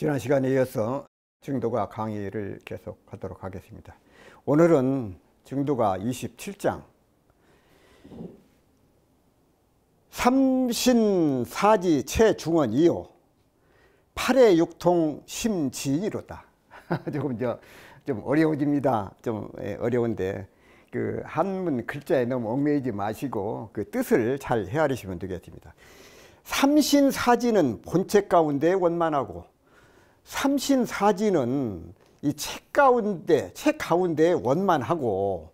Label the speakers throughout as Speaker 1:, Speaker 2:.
Speaker 1: 지난 시간에 이어서 증도가 강의를 계속하도록 하겠습니다. 오늘은 증도가 27장 삼신사지 최중원 이요 8의 육통 심지이로다. 좀 어려워집니다. 좀 어려운데 그 한문 글자에 너무 얽매이지 마시고 그 뜻을 잘 헤아리시면 되겠습니다. 삼신사지는 본체 가운데 원만하고, 삼신사지는 이 책 가운데 원만하고,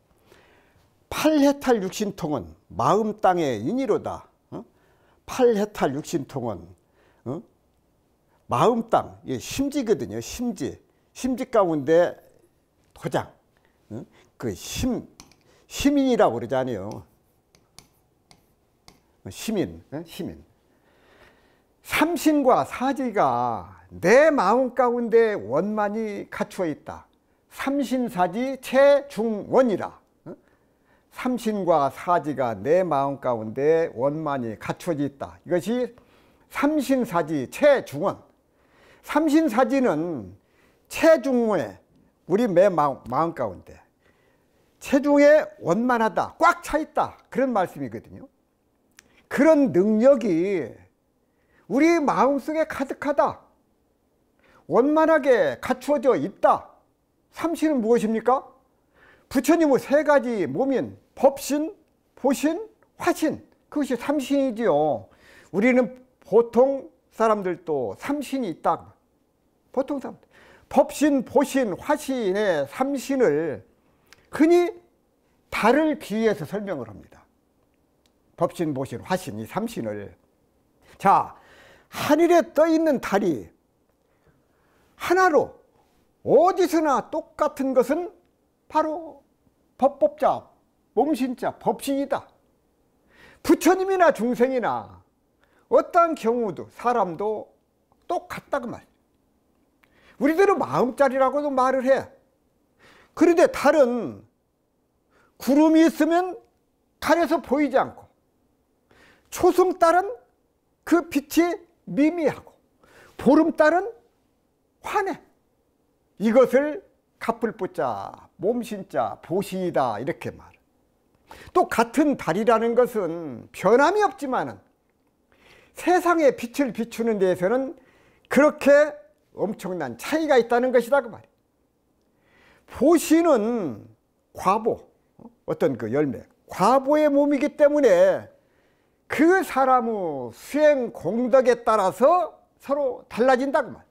Speaker 1: 팔해탈 육신통은 마음 땅의 인이로다. 팔해탈 육신통은 마음 땅, 심지거든요. 심지 가운데 도장, 그 시민이라고 그러잖아요. 시민. 삼신과 사지가 내 마음 가운데 원만히 갖추어 있다. 삼신사지 최중원이라. 삼신과 사지가 내 마음 가운데 원만히 갖춰져 있다. 이것이 삼신사지 최중원. 삼신사지는 최중원에 우리 내 마음 가운데 체중에 원만하다, 꽉 차 있다, 그런 말씀이거든요. 그런 능력이 우리 마음속에 가득하다, 원만하게 갖추어져 있다. 삼신은 무엇입니까? 부처님의 세 가지 몸인 법신, 보신, 화신, 그것이 삼신이지요. 우리는 보통 사람들도 삼신이 있다. 보통 사람들 법신, 보신, 화신의 삼신을 흔히 달을 비유해서 설명을 합니다. 법신, 보신, 화신, 이 삼신을. 자, 하늘에 떠 있는 달이 하나로 어디서나 똑같은 것은 바로 법법자, 몸신자, 법신이다. 부처님이나 중생이나 어떠한 경우도 사람도 똑같다고 말이에요. 우리들은 마음자리라고도 말을 해. 그런데 달은 구름이 있으면 달에서 보이지 않고, 초승달은 그 빛이 미미하고, 보름달은 환해. 이것을 갑불보자, 몸신자, 보신이다, 이렇게 말해. 또 같은 달이라는 것은 변함이 없지만은 세상에 빛을 비추는 데에서는 그렇게 엄청난 차이가 있다는 것이다, 그 말이에요. 보신은 과보, 어떤 그 열매, 과보의 몸이기 때문에 그 사람의 수행 공덕에 따라서 서로 달라진다고 말이에요.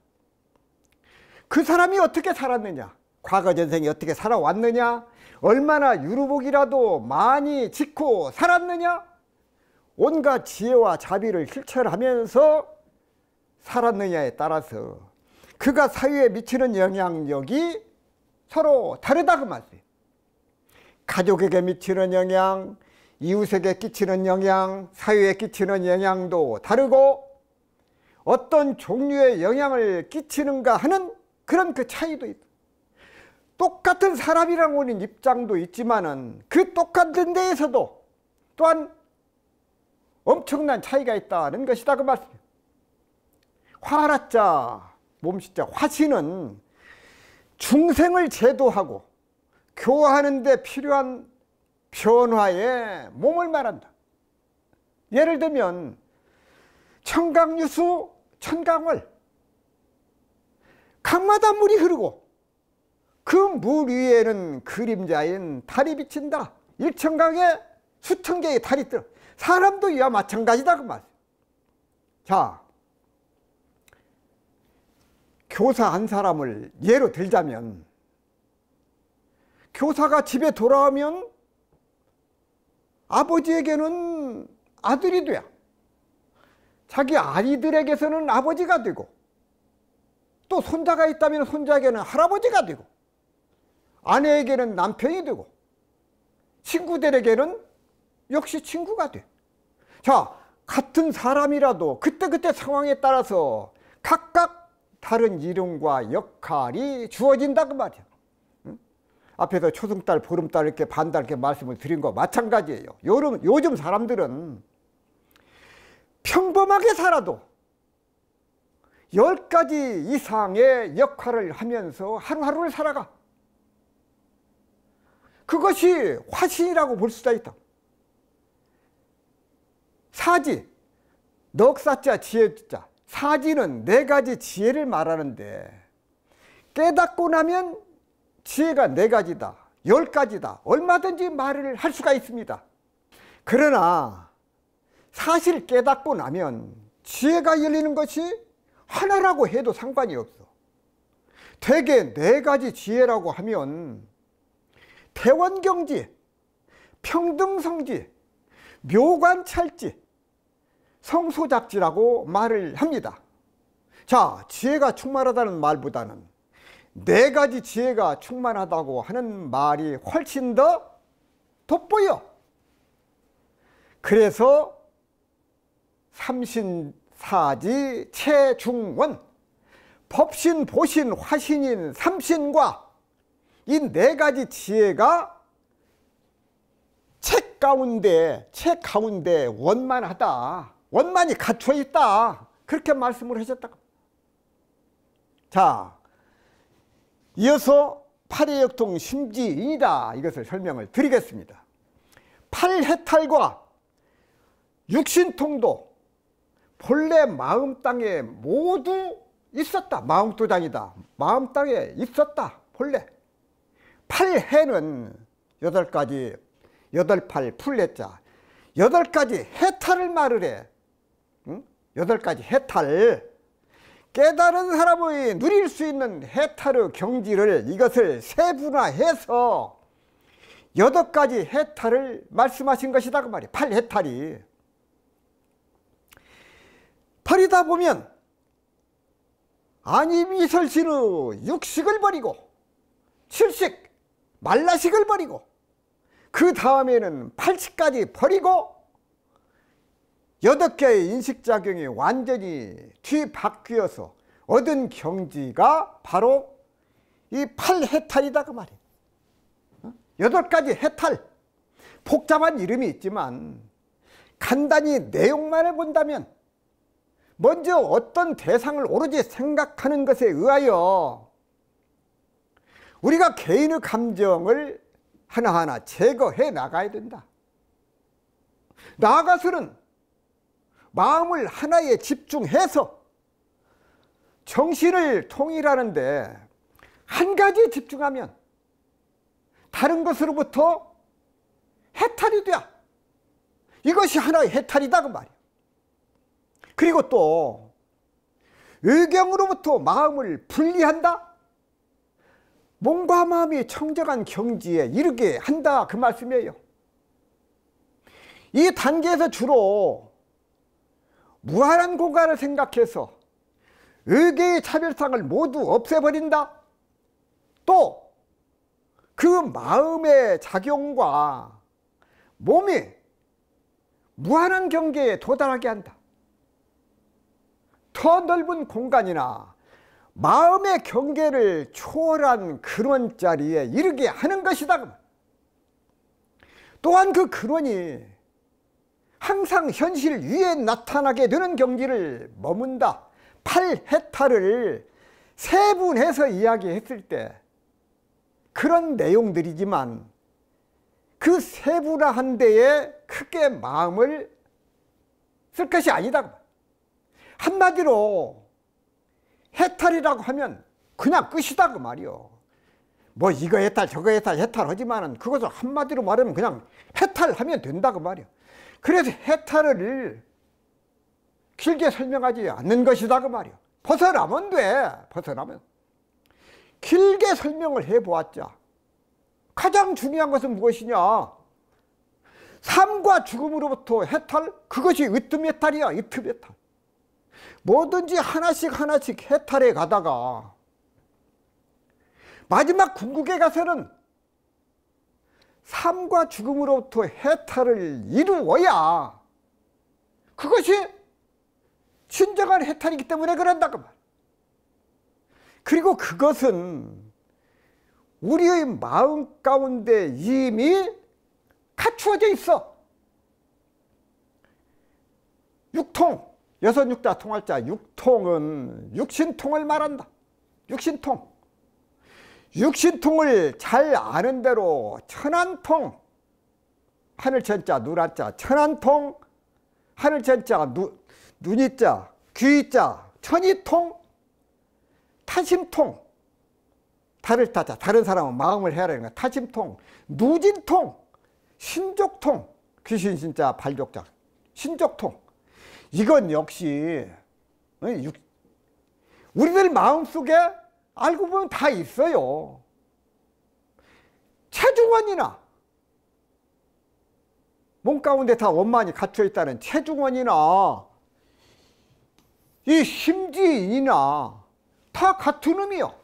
Speaker 1: 그 사람이 어떻게 살았느냐, 과거 전생에 어떻게 살아왔느냐, 얼마나 유루복이라도 많이 짓고 살았느냐, 온갖 지혜와 자비를 실천하면서 살았느냐에 따라서 그가 사회에 미치는 영향력이 서로 다르다, 그 말이에요. 가족에게 미치는 영향, 이웃에게 끼치는 영향, 사회에 끼치는 영향도 다르고, 어떤 종류의 영향을 끼치는가 하는 그런 그 차이도 있다. 똑같은 사람이라고 하는 입장도 있지만은 그 똑같은 데에서도 또한 엄청난 차이가 있다는 것이다, 그 말이에요. 화라자, 몸신자, 화신은 중생을 제도하고 교화하는 데 필요한 변화에 몸을 말한다. 예를 들면 청강유수 천강월, 강마다 물이 흐르고 그 물 위에는 그림자인 달이 비친다. 일천강에 수천 개의 달이 들어. 사람도 이와 마찬가지다, 그 말이에요. 자, 교사 한 사람을 예로 들자면, 교사가 집에 돌아오면 아버지에게는 아들이 돼야, 자기 아이들에게서는 아버지가 되고, 또 손자가 있다면 손자에게는 할아버지가 되고, 아내에게는 남편이 되고, 친구들에게는 역시 친구가 돼. 자, 같은 사람이라도 그때그때 상황에 따라서 각각 다른 이름과 역할이 주어진다, 그 말이야. 앞에서 초승달, 보름달 이렇게 반달 이렇게 말씀을 드린 거 마찬가지예요. 요즘 사람들은 평범하게 살아도 10가지 이상의 역할을 하면서 하루하루를 살아가. 그것이 화신이라고 볼 수가 있다. 사지, 넉사자 지혜자. 사지는 4가지 지혜를 말하는데 깨닫고 나면 지혜가 4가지다, 10가지다 얼마든지 말을 할 수가 있습니다. 그러나 사실 깨닫고 나면 지혜가 열리는 것이 하나라고 해도 상관이 없어. 대개 4가지 지혜라고 하면 대원경지, 평등성지, 묘관찰지, 성소작지라고 말을 합니다. 자, 지혜가 충만하다는 말보다는 4가지 지혜가 충만하다고 하는 말이 훨씬 더 돋보여. 그래서 삼신사지 최중원, 법신, 보신, 화신인 삼신과 이 4가지 지혜가 책 가운데 원만하다, 원만히 갖춰 있다, 그렇게 말씀을 하셨다. 자, 이어서 팔해역통 심지인이다, 이것을 설명을 드리겠습니다. 팔해탈과 육신통도 본래 마음 땅에 모두 있었다. 마음도장이다. 마음 땅에 있었다. 본래. 팔해는 8가지, 8팔 풀해자 8가지 해탈을 말을 해. 8가지 해탈. 깨달은 사람의 누릴 수 있는 해탈의 경지를, 이것을 세분화해서 8가지 해탈을 말씀하신 것이다 그 말이에요. 8해탈이. 버리다 보면 안이미설신의 육식을 버리고 칠식, 말라식을 버리고 그 다음에는 8식까지 버리고 8개의 인식작용이 완전히 뒤바뀌어서 얻은 경지가 바로 이 8해탈이다 그 말이에요. 8가지 해탈. 복잡한 이름이 있지만 간단히 내용만을 본다면 먼저 어떤 대상을 오로지 생각하는 것에 의하여 우리가 개인의 감정을 하나하나 제거해 나가야 된다. 나아가서는 마음을 하나에 집중해서 정신을 통일하는데 한 가지에 집중하면 다른 것으로부터 해탈이 돼. 이것이 하나의 해탈이다 그 말이에요. 그리고 또 의경으로부터 마음을 분리한다. 몸과 마음이 청정한 경지에 이르게 한다 그 말씀이에요. 이 단계에서 주로 무한한 공간을 생각해서 의계의 차별상을 모두 없애버린다. 또 그 마음의 작용과 몸이 무한한 경계에 도달하게 한다. 더 넓은 공간이나 마음의 경계를 초월한 근원자리에 이르게 하는 것이다. 또한 그 근원이 항상 현실 위에 나타나게 되는 경지를 머문다. 8해탈을 세분해서 이야기했을 때 그런 내용들이지만 그 세분화한 데에 크게 마음을 쓸 것이 아니다. 한마디로 해탈이라고 하면 그냥 끝이다 그 말이요. 뭐 이거 해탈 저거 해탈 해탈하지만은 그것을 한마디로 말하면 그냥 해탈하면 된다 그 말이요. 그래서 해탈을 길게 설명하지 않는 것이다 그 말이요. 벗어나면 돼. 벗어나면. 길게 설명을 해보았자 가장 중요한 것은 무엇이냐? 삶과 죽음으로부터 해탈, 그것이 으뜸해탈이야. 으뜸해탈. 뭐든지 하나씩 하나씩 해탈해 가다가 마지막 궁극에 가서는 삶과 죽음으로부터 해탈을 이루어야 그것이 진정한 해탈이기 때문에 그런다 그 말. 그리고 그것은 우리의 마음 가운데 이미 갖추어져 있어. 육통, 여섯 육자 통할자 육통은 육신통을 말한다. 육신통. 육신통을 잘 아는 대로 천안통, 하늘 천자 누란자 천안통, 하늘 천자 눈이자 귀자 천이통, 타심통, 달을 타자 다른 사람은 마음을 헤아리는 거야. 타심통, 누진통, 신족통, 귀신 신자 발족자 신족통. 이건 역시 우리들 마음속에 알고 보면 다 있어요. 체중원이나 몸 가운데 다 원만히 갇혀 있다는 체중원이나 이 심지인이나 다 같은 의미요.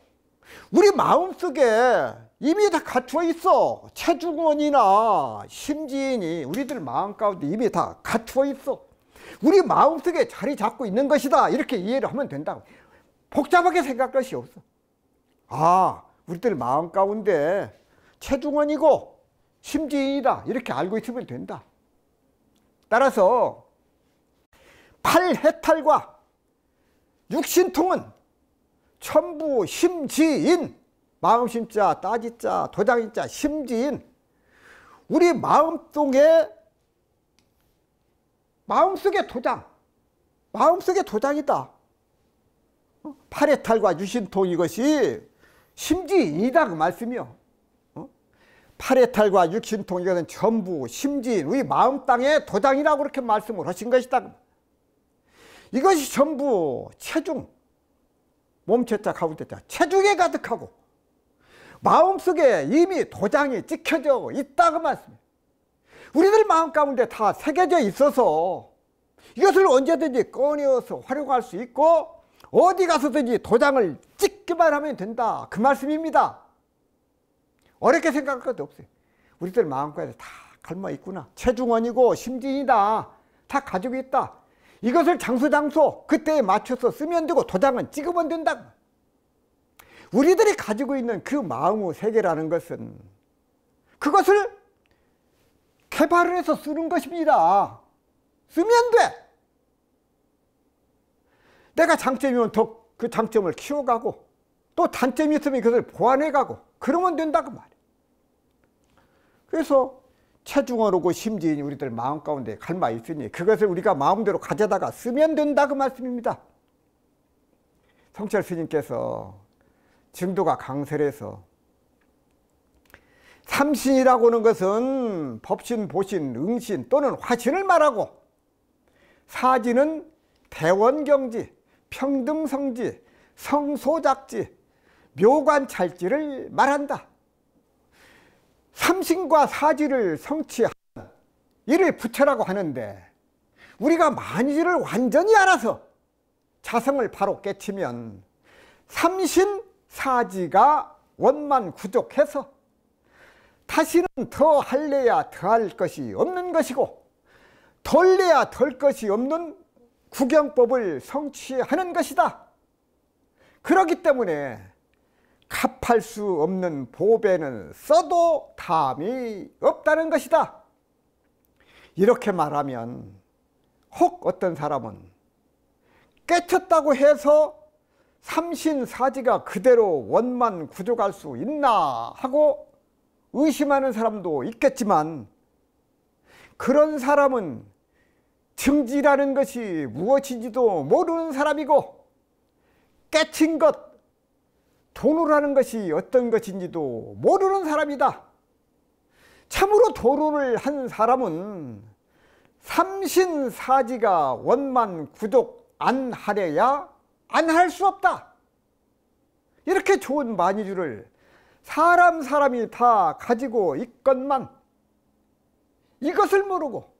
Speaker 1: 우리 마음속에 이미 다 갖춰 있어. 체중원이나 심지인이 우리들 마음 가운데 이미 다 갖춰 있어. 우리 마음속에 자리 잡고 있는 것이다. 이렇게 이해를 하면 된다고. 복잡하게 생각할 것이 없어. 아, 우리들 마음 가운데 체중원이고 심지인이다. 이렇게 알고 있으면 된다. 따라서 팔해탈과 육신통은 전부 심지인, 마음심자, 따지자, 도장인자, 심지인. 우리 마음속에 도장, 마음속에 도장이다. 팔해탈과 육신통 이것이 심지인이다 그 말씀이요. 팔해탈과 육신통 이것은 전부 심지인, 우리 마음 땅의 도장이라고 그렇게 말씀을 하신 것이다. 이것이 전부 체중, 몸체자 가운데자 체중에 가득하고 마음속에 이미 도장이 찍혀져 있다 그 말씀이에요. 우리들 마음 가운데 다 새겨져 있어서 이것을 언제든지 꺼내어서 활용할 수 있고 어디 가서든지 도장을 찍기만 하면 된다 그 말씀입니다. 어렵게 생각할 것도 없어요. 우리들 마음 가운데 다 갈마 있구나. 체중원이고 심지이다. 다 가지고 있다. 이것을 장소 그때에 맞춰서 쓰면 되고 도장은 찍으면 된다. 우리들이 가지고 있는 그 마음의 세계라는 것은 그것을 개발을 해서 쓰는 것입니다. 쓰면 돼. 내가 장점이면 더 그 장점을 키워가고 또 단점이 있으면 그것을 보완해가고 그러면 된다 그 말이에요. 그래서 체중원하고 심지인이 우리들 마음 가운데 갈마 있으니 그것을 우리가 마음대로 가져다가 쓰면 된다 그 말씀입니다. 성철 스님께서 증도가 강설해서 삼신이라고 하는 것은 법신, 보신, 응신 또는 화신을 말하고 사지는 대원경지, 평등성지, 성소작지, 묘관찰지를 말한다. 삼신과 사지를 성취한 이를 부처라고 하는데 우리가 만지를 완전히 알아서 자성을 바로 깨치면 삼신, 사지가 원만구족해서 다시는 더 할래야 더할 것이 없는 것이고 덜래야 덜 것이 없는 구경법을 성취하는 것이다. 그렇기 때문에 갚할 수 없는 보배는 써도 담이 없다는 것이다. 이렇게 말하면 혹 어떤 사람은 깨쳤다고 해서 삼신사지가 그대로 원만구족할 수 있나 하고 의심하는 사람도 있겠지만 그런 사람은 증지라는 것이 무엇인지도 모르는 사람이고 깨친 것, 도루라는 것이 어떤 것인지도 모르는 사람이다. 참으로 도루를 한 사람은 삼신사지가 원만구족 안 하려야 안 할 수 없다. 이렇게 좋은 만이주를 사람이 다 가지고 있건만 이것을 모르고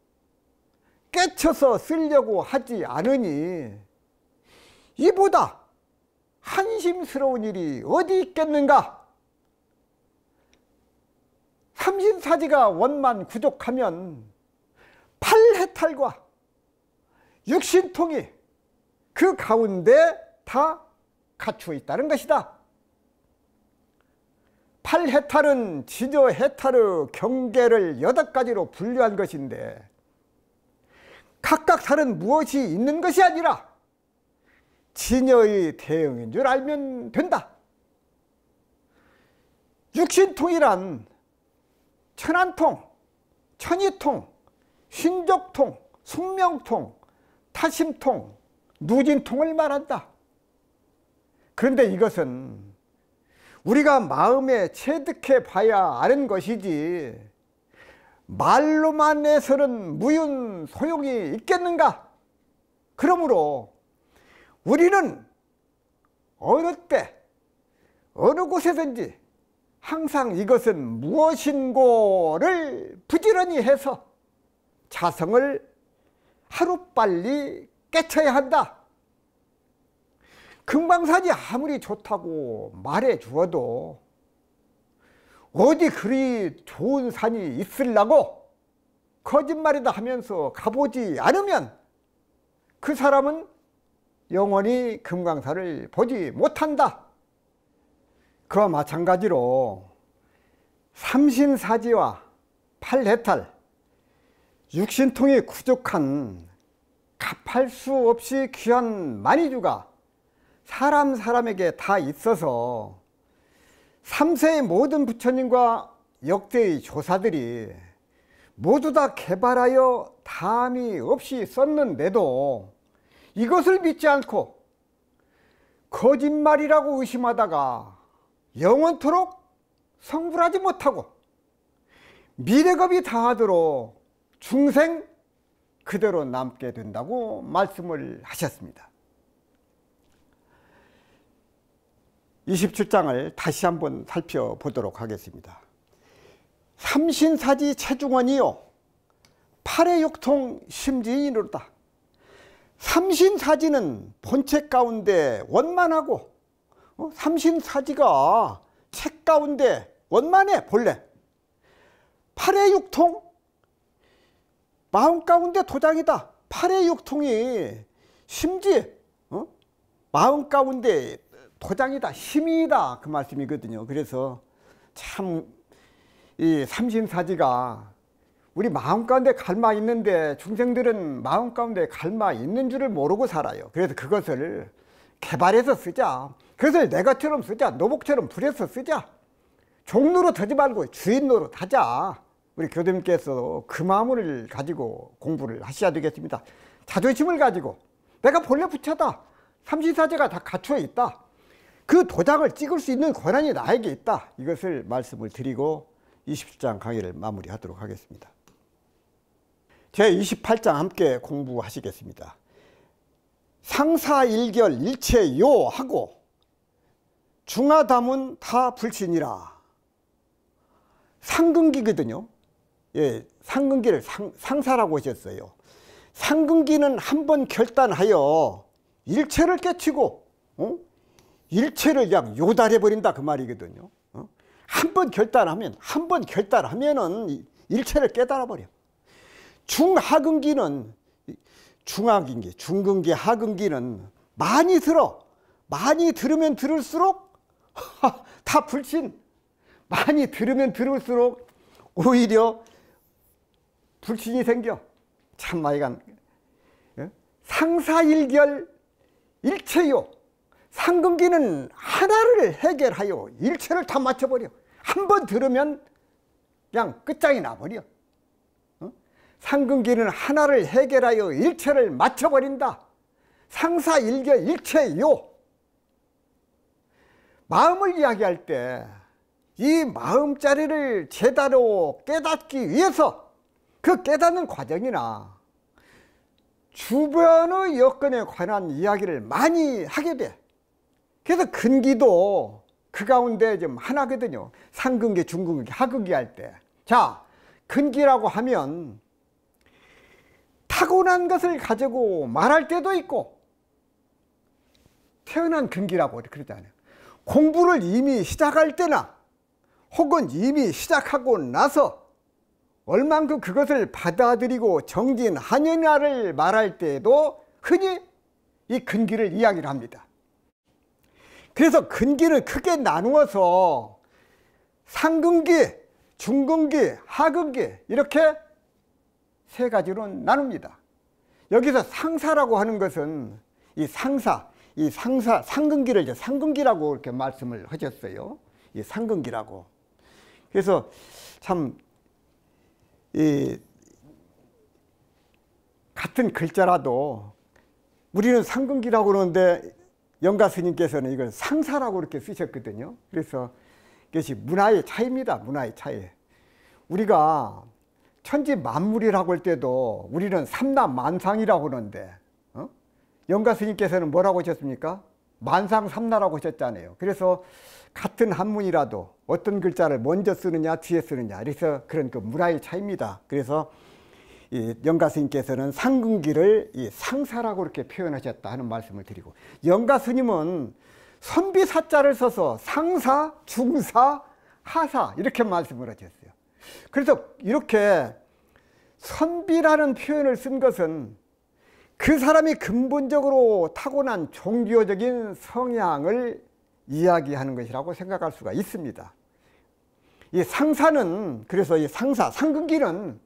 Speaker 1: 깨쳐서 쓰려고 하지 않으니 이보다 한심스러운 일이 어디 있겠는가. 삼신사지가 원만구족하면 팔해탈과 육신통이 그 가운데 다 갖추어 있다는 것이다. 팔해탈은 지저해탈의 경계를 8가지로 분류한 것인데 각각 다른 무엇이 있는 것이 아니라 진여의 대응인 줄 알면 된다. 육신통이란 천안통, 천이통, 신족통, 숙명통, 타심통, 누진통을 말한다. 그런데 이것은 우리가 마음에 체득해 봐야 아는 것이지 말로만 해서는 무슨 소용이 있겠는가? 그러므로 우리는 어느 때 어느 곳에든지 항상 이것은 무엇인고를 부지런히 해서 자성을 하루빨리 깨쳐야 한다. 금강산이 아무리 좋다고 말해 주어도 어디 그리 좋은 산이 있으려고 거짓말이다 하면서 가보지 않으면 그 사람은 영원히 금강산을 보지 못한다. 그와 마찬가지로 삼신사지와 팔해탈, 육신통이 부족한 갚을 수 없이 귀한 만이주가 사람에게 다 있어서 3세의 모든 부처님과 역대의 조사들이 모두 다 개발하여 담이 없이 썼는데도 이것을 믿지 않고 거짓말이라고 의심하다가 영원토록 성불하지 못하고 미래겁이 다하도록 중생 그대로 남게 된다고 말씀을 하셨습니다. 27장을 다시 한번 살펴보도록 하겠습니다. 삼신사지 체중원이요 팔해육통 심지인으로다. 삼신사지는 본체 가운데 원만하고 삼신사지가 책 가운데 원만해 본래. 팔해육통 마음 가운데 도장이다. 팔해육통이 심지 마음 가운데 도장이다. 심이다. 그 말씀이거든요. 그래서 참 이 삼신사지가 우리 마음 가운데 갈마 있는데 중생들은 마음 가운데 갈마 있는 줄을 모르고 살아요. 그래서 그것을 개발해서 쓰자. 그것을 내가처럼 쓰자. 노복처럼 부려서 쓰자. 종로로 하지 말고 주인 노릇 하자. 우리 교수님께서 그 마음을 가지고 공부를 하셔야 되겠습니다. 자존심을 가지고 내가 본래 부처다. 삼신사제가 다 갖추어 있다. 그 도장을 찍을 수 있는 권한이 나에게 있다. 이것을 말씀을 드리고 27장 강의를 마무리하도록 하겠습니다. 제28장 함께 공부하시겠습니다. 상사일결 일체요 하고 중하담은 다 불신이라. 상근기거든요. 예, 상근기를 상사라고 하셨어요. 상근기는 한번 결단하여 일체를 깨치고 일체를 그냥 요달해 버린다 그 말이거든요. 한번 결단하면은 일체를 깨달아 버려. 중하근기는 중하근기, 중근기, 하근기는 많이 들으면 들을수록 다 불신. 많이 들으면 들을수록 오히려 불신이 생겨. 참 마이간. 상사일결 일체요. 상근기는 하나를 해결하여 일체를 다 맞춰버려. 한 번 들으면 그냥 끝장이 나버려. 상근기는 하나를 해결하여 일체를 맞춰버린다. 상사일결 일체요. 마음을 이야기할 때 이 마음자리를 제대로 깨닫기 위해서 그 깨닫는 과정이나 주변의 여건에 관한 이야기를 많이 하게 돼. 그래서 근기도 그 가운데 좀 하나거든요. 상근기, 중근기, 하근기 할 때. 자, 근기라고 하면 타고난 것을 가지고 말할 때도 있고 태어난 근기라고 그러잖아요. 공부를 이미 시작할 때나 혹은 이미 시작하고 나서 얼만큼 그것을 받아들이고 정진하느냐를 말할 때에도 흔히 이 근기를 이야기를 합니다. 그래서 근기를 크게 나누어서 상근기, 중근기, 하근기 이렇게 세 가지로 나눕니다. 여기서 상사라고 하는 것은 이 상근기를 이제 상근기라고 이렇게 말씀을 하셨어요. 이 상근기라고. 그래서 참, 같은 글자라도 우리는 상근기라고 그러는데 영가 스님께서는 이걸 상사라고 이렇게 쓰셨거든요. 그래서 이것이 문화의 차이입니다. 문화의 차이. 우리가 천지 만물이라고 할 때도 우리는 삼라만상이라고 그러는데 영가 스님께서는 뭐라고 하셨습니까? 만상삼라라고 하셨잖아요. 그래서 같은 한문이라도 어떤 글자를 먼저 쓰느냐 뒤에 쓰느냐, 그래서 그런 그 문화의 차이입니다. 그래서 이 영가 스님께서는 상근기를 이 상사라고 이렇게 표현하셨다 하는 말씀을 드리고, 영가 스님은 선비사자를 써서 상사, 중사, 하사 이렇게 말씀을 하셨어요. 그래서 이렇게 선비라는 표현을 쓴 것은 그 사람이 근본적으로 타고난 종교적인 성향을 이야기하는 것이라고 생각할 수가 있습니다. 이 상사는, 그래서 이 상사, 상근기는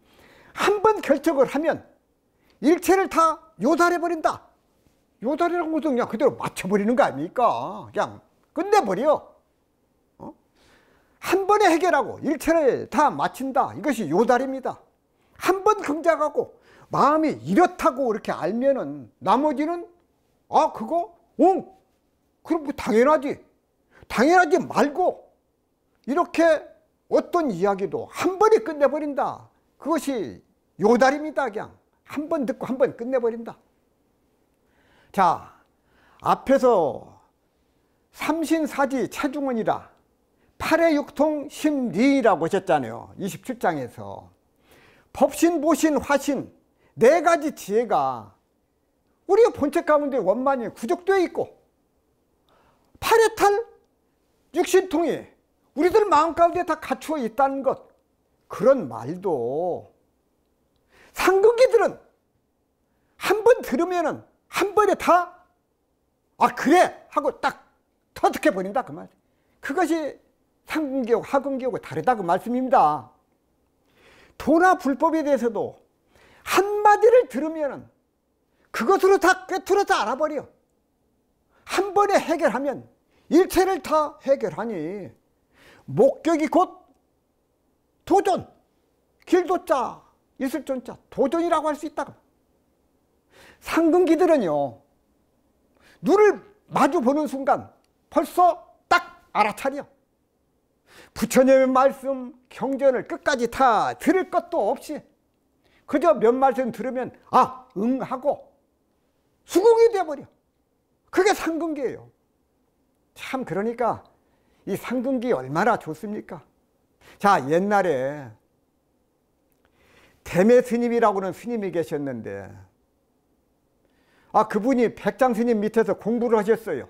Speaker 1: 한 번 결정을 하면 일체를 다 요달해버린다. 요달이라는 것은 그냥 그대로 맞춰버리는 거 아닙니까? 그냥 끝내버려. 한 번에 해결하고 일체를 다 마친다. 이것이 요달입니다. 한 번 긍정하고 마음이 이렇다고 이렇게 알면은 나머지는 그거? 그럼 뭐 당연하지. 당연하지 말고 이렇게 어떤 이야기도 한 번에 끝내버린다. 그것이 요달입니다. 그냥 한 번 듣고 한 번 끝내버린다. 자, 앞에서 삼신사지 체중원이라 팔의육통 심리라고 하셨잖아요. 27장에서 법신, 보신, 화신 네 가지 지혜가 우리의 본체 가운데 원만히 구족되어 있고, 팔의탈 육신통이 우리들 마음 가운데 다 갖추어 있다는 것, 그런 말도 상근기들은 한 번 들으면은 한 번에 다 그래 하고 딱 터득해 버린다 그 말. 그것이 상근기하고 하근기하고 다르다 그 말씀입니다. 도나 불법에 대해서도 한마디를 들으면은 그것으로 다 꿰뚫어서 알아버려. 한 번에 해결하면 일체를 다 해결하니 목격이 곧 도전, 길도자, 있을존자, 도전이라고 할 수 있다. 상근기들은요, 눈을 마주 보는 순간 벌써 딱 알아차려. 부처님의 말씀, 경전을 끝까지 다 들을 것도 없이 그저 몇 말씀 들으면 응 하고 수긍이 돼버려. 그게 상근기예요. 참, 그러니까 이 상근기 얼마나 좋습니까? 자, 옛날에 대매 스님이라고는 스님이 계셨는데 그분이 백장 스님 밑에서 공부를 하셨어요.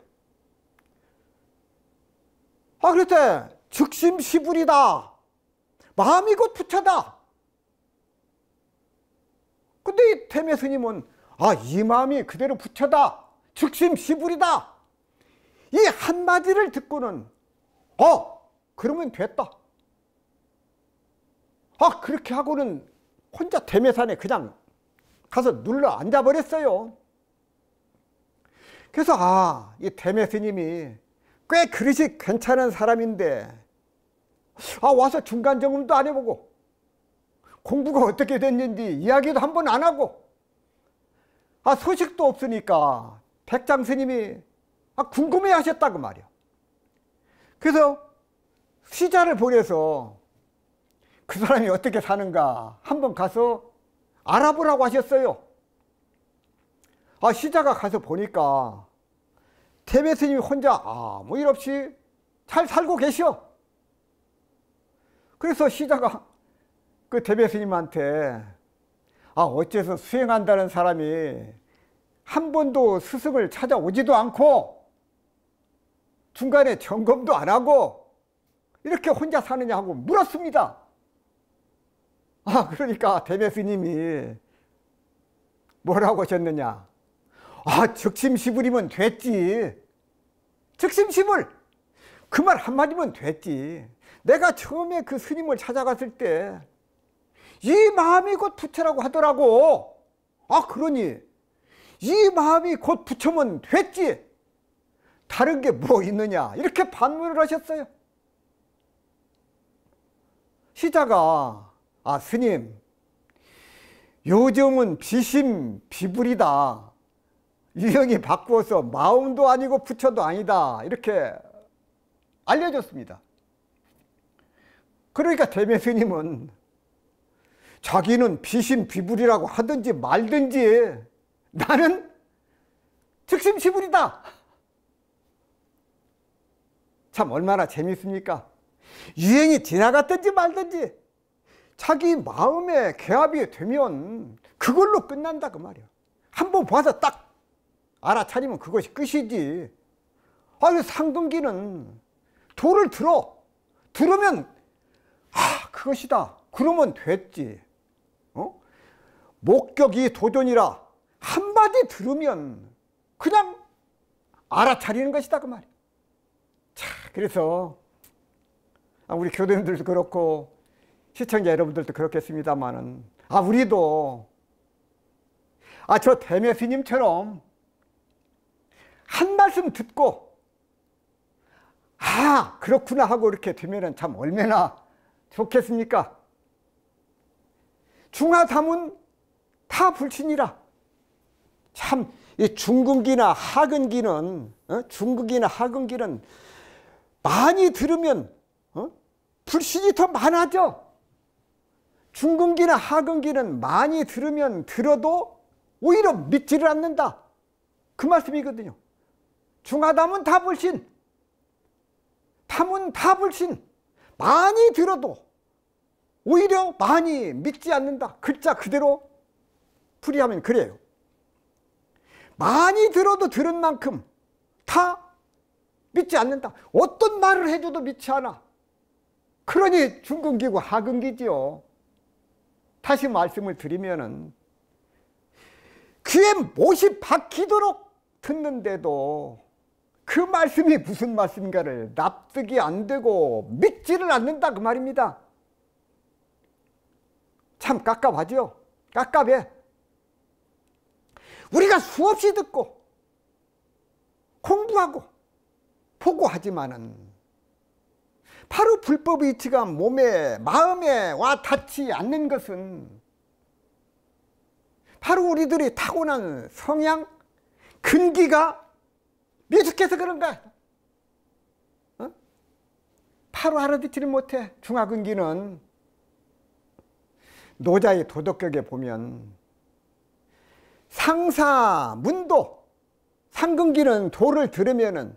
Speaker 1: 그랬대. 즉심시불이다. 마음이 곧 부처다. 근데 이 대매 스님은 이 마음이 그대로 부처다. 즉심시불이다. 이 한마디를 듣고는 그러면 됐다. 그렇게 하고는 혼자 대매산에 그냥 가서 눌러 앉아버렸어요. 그래서 이 대매 스님이 꽤 그릇이 괜찮은 사람인데 와서 중간 점검도 안 해보고 공부가 어떻게 됐는지 이야기도 한 번 안 하고 소식도 없으니까 백장 스님이 궁금해 하셨다고 말이야. 그래서 시자를 보내서 그 사람이 어떻게 사는가 한번 가서 알아보라고 하셨어요. 시자가 가서 보니까 대매 스님이 혼자 아무 일 없이 잘 살고 계셔. 그래서 시자가 그 대매 스님한테 어째서 수행한다는 사람이 한 번도 스승을 찾아오지도 않고 중간에 점검도 안 하고 이렇게 혼자 사느냐 하고 물었습니다. 그러니까 대매 스님이 뭐라고 하셨느냐. 즉심시불이면 됐지. 즉심시불. 그 말 한마디면 됐지. 내가 처음에 그 스님을 찾아갔을 때 이 마음이 곧 부처라고 하더라고. 그러니 이 마음이 곧 부처면 됐지 다른 게 뭐 있느냐 이렇게 반문을 하셨어요. 시자가 스님 요즘은 비심비불이다. 유형이 바꾸어서 마음도 아니고 부처도 아니다. 이렇게 알려줬습니다. 그러니까 대매 스님은 자기는 비심비불이라고 하든지 말든지 나는 즉심시불이다. 참 얼마나 재밌습니까? 유행이 지나갔든지 말든지 자기 마음에 개합이 되면 그걸로 끝난다 그 말이야. 한번 봐서 딱 알아차리면 그것이 끝이지. 상근기는 도를 들으면 그것이다 그러면 됐지. 목격이 도전이라 한마디 들으면 그냥 알아차리는 것이다 그 말이야. 자, 그래서 우리 교도님들도 그렇고 시청자 여러분들도 그렇겠습니다만은 우리도 저 대매 스님처럼 한 말씀 듣고 그렇구나 하고 이렇게 되면은 참 얼마나 좋겠습니까? 중하삼은 다 불신이라. 참 이 중근기나 하근기는 중근기나 하근기는 많이 들으면 불신이 더 많아져. 중근기나 하근기는 많이 들어도 오히려 믿지를 않는다 그 말씀이거든요. 중하담은 다 불신, 탐은 다 불신. 많이 들어도 오히려 많이 믿지 않는다. 글자 그대로 풀이하면 그래요. 많이 들어도 들은 만큼 다 믿지 않는다. 어떤 말을 해줘도 믿지 않아. 그러니 중근기고 하근기지요. 다시 말씀을 드리면은 귀에 못이 박히도록 듣는데도 그 말씀이 무슨 말씀인가를 납득이 안 되고 믿지를 않는다 그 말입니다. 참 깝깝하죠. 깝깝해. 우리가 수없이 듣고 공부하고 보고 하지만은 바로 불법의 이치가 몸에 마음에 와 닿지 않는 것은 바로 우리들이 타고난 성향 근기가 미숙해서 그런 거야. 바로 알아듣지를 못해. 중하근기는 노자의 도덕격에 보면 상사문도, 상근기는 도를 들으면은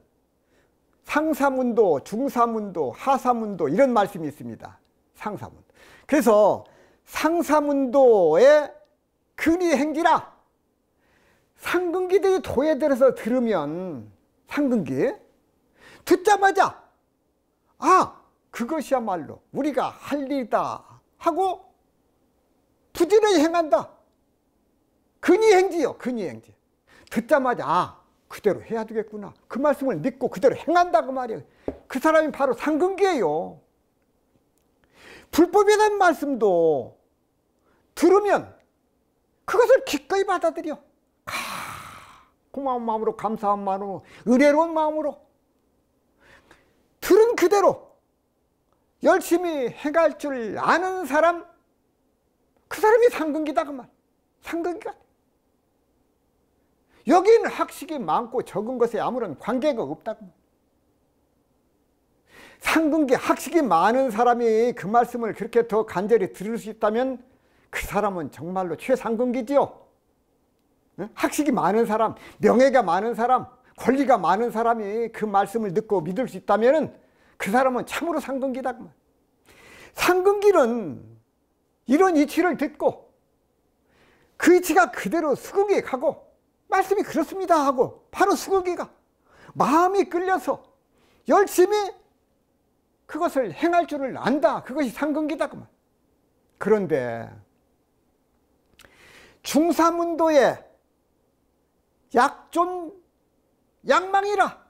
Speaker 1: 상사문도, 중사문도, 하사문도 이런 말씀이 있습니다. 상사문도. 그래서 상사문도의 근위행지라 상근기들이 도에 들어서 들으면 상근기 듣자마자 그것이야말로 우리가 할 일이다 하고 부지런히 행한다. 근위행지요. 근위행지. 듣자마자 그대로 해야 되겠구나. 그 말씀을 믿고 그대로 행한다 그 말이에요. 그 사람이 바로 상근기예요. 불법이라는 말씀도 들으면 그것을 기꺼이 받아들여. 고마운 마음으로, 감사한 마음으로, 의뢰로운 마음으로 들은 그대로 열심히 행할 줄 아는 사람, 그 사람이 상근기다 그 말. 상근기가. 여기는 학식이 많고 적은 것에 아무런 관계가 없다고. 상근기 학식이 많은 사람이 그 말씀을 그렇게 더 간절히 들을 수 있다면 그 사람은 정말로 최상근기지요. 학식이 많은 사람, 명예가 많은 사람, 권리가 많은 사람이 그 말씀을 듣고 믿을 수 있다면 그 사람은 참으로 상근기다. 상근기는 이런 이치를 듣고 그 이치가 그대로 수긍이 가고 말씀이 그렇습니다 하고 바로 수긍이가 마음이 끌려서 열심히 그것을 행할 줄을 안다. 그것이 상근기다. 그런데 중사문도의 약존 양망이라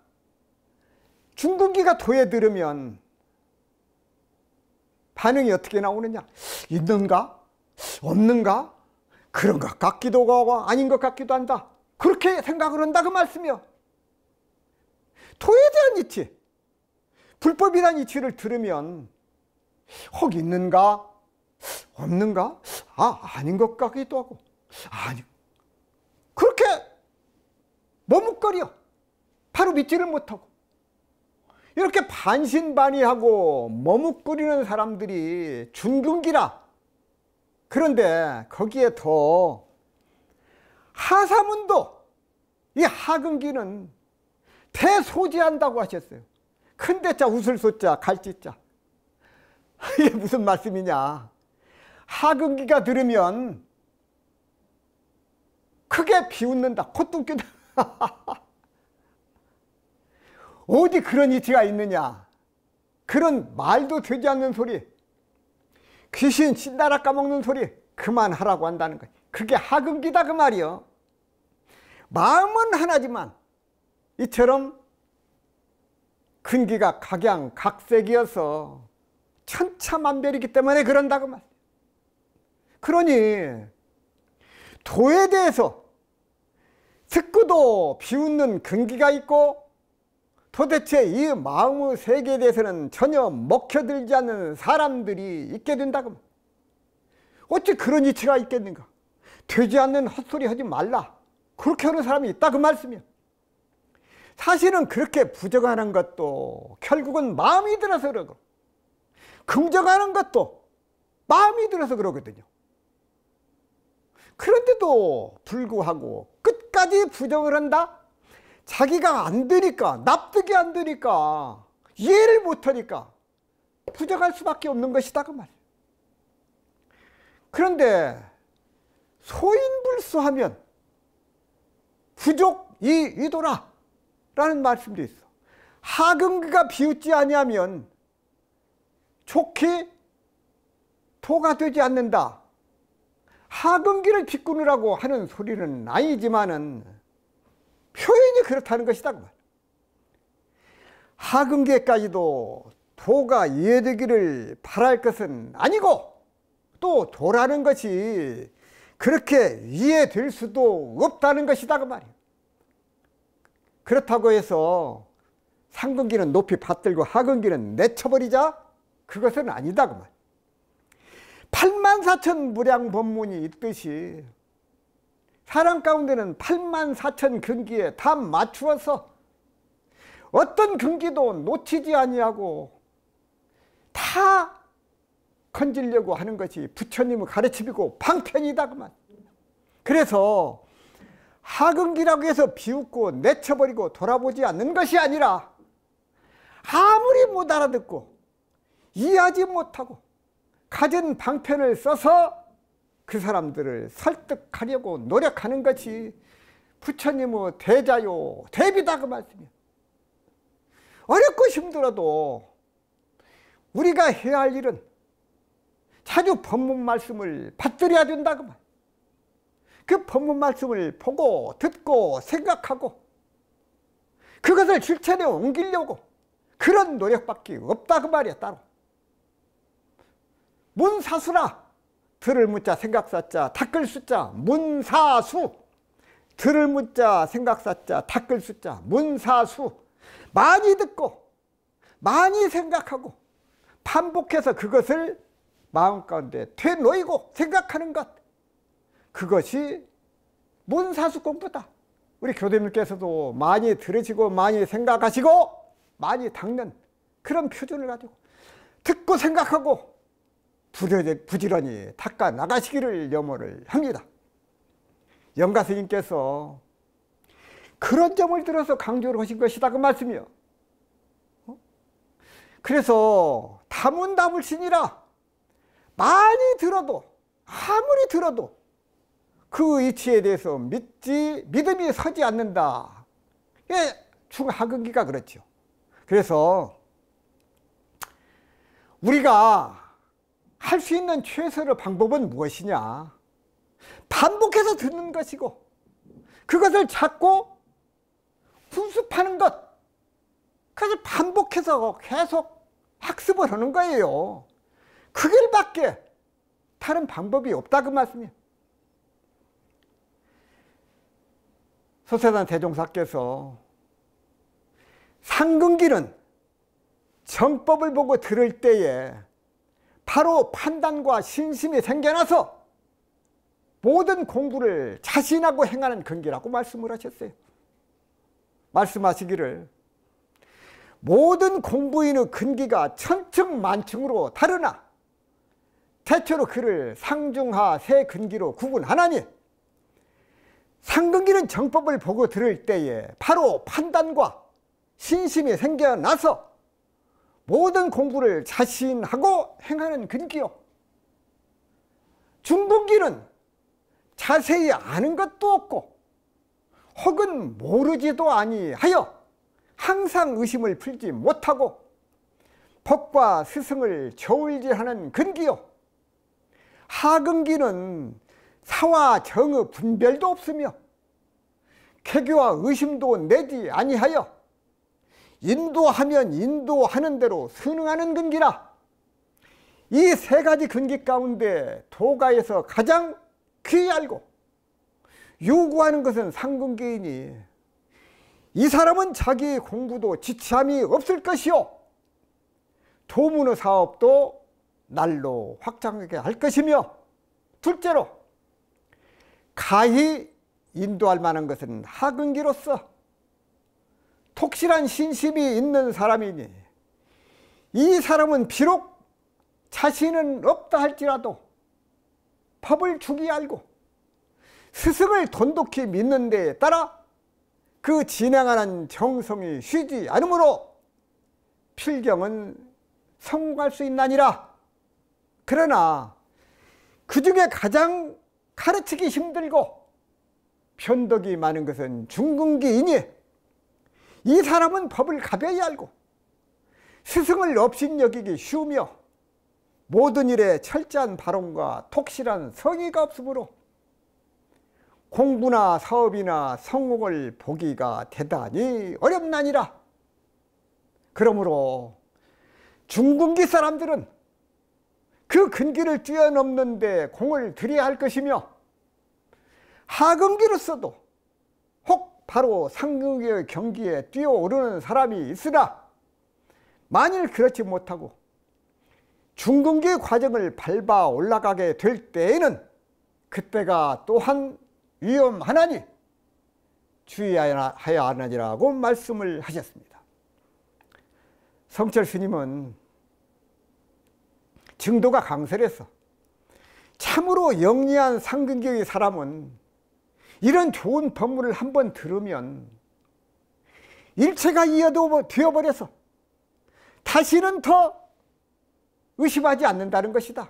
Speaker 1: 중근기가 도에 들으면 반응이 어떻게 나오느냐? 있는가? 없는가? 그런 것 같기도 하고 아닌 것 같기도 한다. 그렇게 생각을 한다 그 말씀이요. 도에 대한 이치, 불법이라는 이치를 들으면 혹 있는가 없는가? 아닌 것 같기도 하고 아니 그렇게 머뭇거려 바로 믿지를 못하고 이렇게 반신반의하고 머뭇거리는 사람들이 중근기라. 그런데 거기에 더 하사문도 이 하근기는 대소지한다고 하셨어요. 큰 대자 웃을 소자 갈지자. 이게 무슨 말씀이냐. 하근기가 들으면 크게 비웃는다. 콧등기다. 어디 그런 이치가 있느냐. 그런 말도 되지 않는 소리, 귀신 신나라 까먹는 소리 그만하라고 한다는 거예요. 그게 하근기다 그 말이요. 마음은 하나지만 이처럼 근기가 각양각색이어서 천차만별이기 때문에 그런다고 말이에요. 그러니 도에 대해서 듣고도 비웃는 근기가 있고 도대체 이 마음의 세계에 대해서는 전혀 먹혀들지 않는 사람들이 있게 된다고. 어찌 그런 이치가 있겠는가. 되지 않는 헛소리 하지 말라. 그렇게 하는 사람이 있다 그 말씀이야. 사실은 그렇게 부정하는 것도 결국은 마음이 들어서 그러고 긍정하는 것도 마음이 들어서 그러거든요. 그런데도 불구하고 끝까지 부정을 한다? 자기가 안 되니까, 납득이 안 되니까, 이해를 못하니까 부정할 수밖에 없는 것이다 그 말이에요. 그런데 소인불수하면 부족이이도라 라는 말씀도 있어. 하근기가 비웃지 아니하면 좋게 도가 되지 않는다. 하근기를 비꾸느라고 하는 소리는 아니지만은 표현이 그렇다는 것이다 그 말. 하근기까지도 도가 이해되기를 바랄 것은 아니고 또 도라는 것이 그렇게 이해될 수도 없다는 것이다 그 말이에요. 그렇다고 해서 상근기는 높이 받들고 하근기는 내쳐버리자? 그것은 아니다 그 말. 84,000 무량법문이 있듯이 사람 가운데는 84,000 근기에 다 맞추어서 어떤 근기도 놓치지 아니하고 다 건지려고 하는 것이 부처님의 가르침이고 방편이다 그 말. 그래서 하근기라고 해서 비웃고 내쳐버리고 돌아보지 않는 것이 아니라 아무리 못 알아듣고 이해하지 못하고 가진 방편을 써서 그 사람들을 설득하려고 노력하는 것이 부처님의 대자요 대비다 그 말씀이에요. 어렵고 힘들어도 우리가 해야 할 일은 자주 법문 말씀을 받들여야 된다 그 말. 그 법문 말씀을 보고 듣고 생각하고 그것을 실천에 옮기려고 그런 노력밖에 없다 그 말이야 따로. 문사수라. 들을 문자 생각사자 닦을 숫자 문사수. 들을 문자 생각사자 닦을 숫자 문사수. 많이 듣고 많이 생각하고 반복해서 그것을 마음 가운데 되놓이고 생각하는 것, 그것이 문사수 공부다. 우리 교대님께서도 많이 들으시고 많이 생각하시고 많이 닦는 그런 표준을 가지고 듣고 생각하고 부지런히 닦아 나가시기를 염원을 합니다. 영가 스님께서 그런 점을 들어서 강조를 하신 것이다 그 말씀이요. 그래서 다문다불신이라 많이 들어도 아무리 들어도 그 이치에 대해서 믿음이 서지 않는다. 예, 중하근기가 그렇죠. 그래서 우리가 할 수 있는 최선의 방법은 무엇이냐? 반복해서 듣는 것이고 그것을 찾고 훈습하는 것, 그것을 반복해서 계속 학습을 하는 거예요. 그 길밖에 다른 방법이 없다 그 말씀이에요. 소세산 대종사께서 상근기는 정법을 보고 들을 때에 바로 판단과 신심이 생겨나서 모든 공부를 자신하고 행하는 근기라고 말씀을 하셨어요. 말씀하시기를 모든 공부인의 근기가 천층만층으로 다르나 대체로 그를 상중하 세 근기로 구분하나니 상근기는 정법을 보고 들을 때에 바로 판단과 신심이 생겨나서 모든 공부를 자신하고 행하는 근기요. 중근기는 자세히 아는 것도 없고 혹은 모르지도 아니하여 항상 의심을 풀지 못하고 법과 스승을 저울질하는 근기요. 하근기는 사와 정의 분별도 없으며 쾌교와 의심도 내지 아니하여 인도하면 인도하는 대로 순응하는 근기라. 이 세 가지 근기 가운데 도가에서 가장 귀알고 요구하는 것은 상근기이니 이 사람은 자기 공부도 지참이 없을 것이요 도문의 사업도 날로 확장하게 할 것이며 둘째로 가히 인도할 만한 것은 하근기로서 독실한 신심이 있는 사람이니 이 사람은 비록 자신은 없다 할지라도 법을 죽이 알고 스승을 돈독히 믿는 데에 따라 그 진행하는 정성이 쉬지 않으므로 필경은 성공할 수 있나니라. 그러나 그 중에 가장 가르치기 힘들고 변덕이 많은 것은 중근기이니 이 사람은 법을 가벼이 알고 스승을 업신여기기 쉬우며 모든 일에 철저한 발언과 독실한 성의가 없으므로 공부나 사업이나 성공을 보기가 대단히 어렵나니라. 그러므로 중근기 사람들은 그 근기를 뛰어넘는 데 공을 들여야 할 것이며 하근기로서도 혹 바로 상근기의 경기에 뛰어오르는 사람이 있으나 만일 그렇지 못하고 중근기 과정을 밟아 올라가게 될 때에는 그때가 또한 위험하나니 주의하여야 하느니라고 말씀을 하셨습니다. 성철 스님은 증도가 강설해서 참으로 영리한 상근기의 사람은 이런 좋은 법문을 한번 들으면 일체가 되어버려서 다시는 더 의심하지 않는다는 것이다.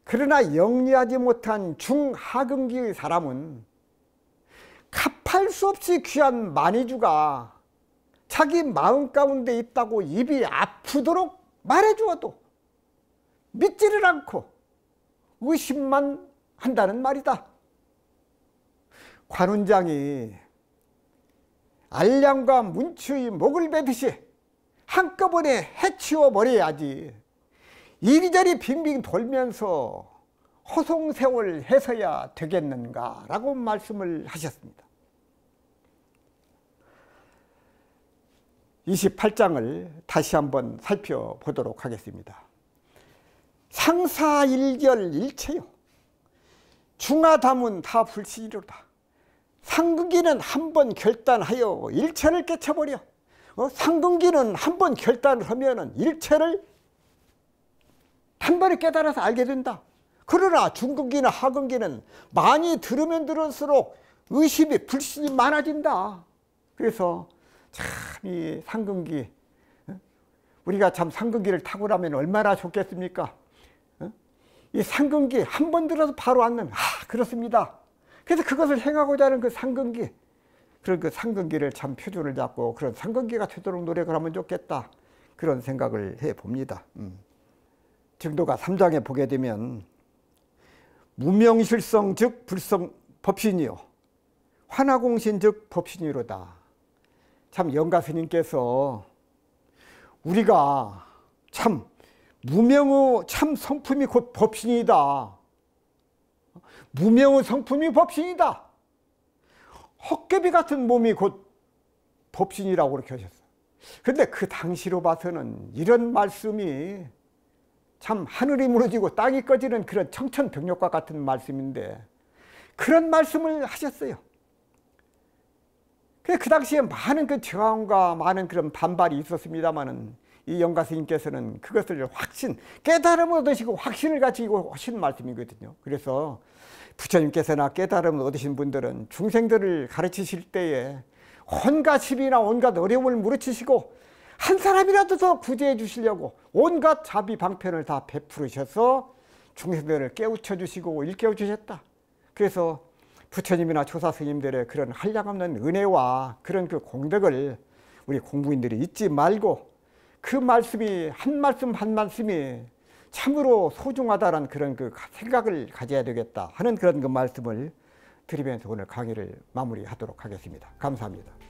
Speaker 1: 그러나 영리하지 못한 중하근기의 사람은 갚을 수 없이 귀한 만이주가 자기 마음 가운데 있다고 입이 아프도록 말해주어도 믿지를 않고 의심만 한다는 말이다. 관운장이 알량과 문추의 목을 베듯이 한꺼번에 해치워 버려야지 이리저리 빙빙 돌면서 허송세월 해서야 되겠는가 라고 말씀을 하셨습니다. 28장을 다시 한번 살펴보도록 하겠습니다. 상사일결 일체요 중하담은 다 불시이로다. 상근기는 한번 결단하여 일체를 깨쳐버려. 상근기는 한번 결단을 하면 일체를 단번에 깨달아서 알게 된다. 그러나 중근기나 하근기는 많이 들으면 들을수록 의심이 불신이 많아진다. 그래서 참 이 상근기, 우리가 참 상근기를 타고 나면 얼마나 좋겠습니까? 이 상근기 한 번 들어서 바로 앉는, 그렇습니다. 그래서 그것을 행하고자 하는 그 상근기, 그런 그 상근기를 참 표준을 잡고 그런 상근기가 되도록 노력을 하면 좋겠다. 그런 생각을 해 봅니다. 증도가 3장에 보게 되면 무명실성 즉 불성 법신이요 환화공신 즉 법신이로다. 참 영가 스님께서 우리가 참 무명의 참 성품이 곧 법신이다. 무명의 성품이 법신이다. 헛개비 같은 몸이 곧 법신이라고 그렇게 하셨어요. 근데 그 당시로 봐서는 이런 말씀이 참 하늘이 무너지고 땅이 꺼지는 그런 청천벽력과 같은 말씀인데 그런 말씀을 하셨어요. 그 당시에 많은 그 저항과 많은 그런 반발이 있었습니다만은 이 영가 스님께서는 그것을 깨달음을 얻으시고 확신을 가지고 하신 말씀이거든요. 그래서 부처님께서나 깨달음을 얻으신 분들은 중생들을 가르치실 때에 온갖 시비나 온갖 어려움을 물어치시고 한 사람이라도 더 구제해 주시려고 온갖 자비 방편을 다 베풀으셔서 중생들을 깨우쳐 주시고 일깨워 주셨다. 그래서 부처님이나 조사 스님들의 그런 한량없는 은혜와 그런 그 공덕을 우리 공부인들이 잊지 말고 그 말씀이 한 말씀 한 말씀이 참으로 소중하다는 그런 그 생각을 가져야 되겠다 하는 그런 그 말씀을 드리면서 오늘 강의를 마무리하도록 하겠습니다. 감사합니다.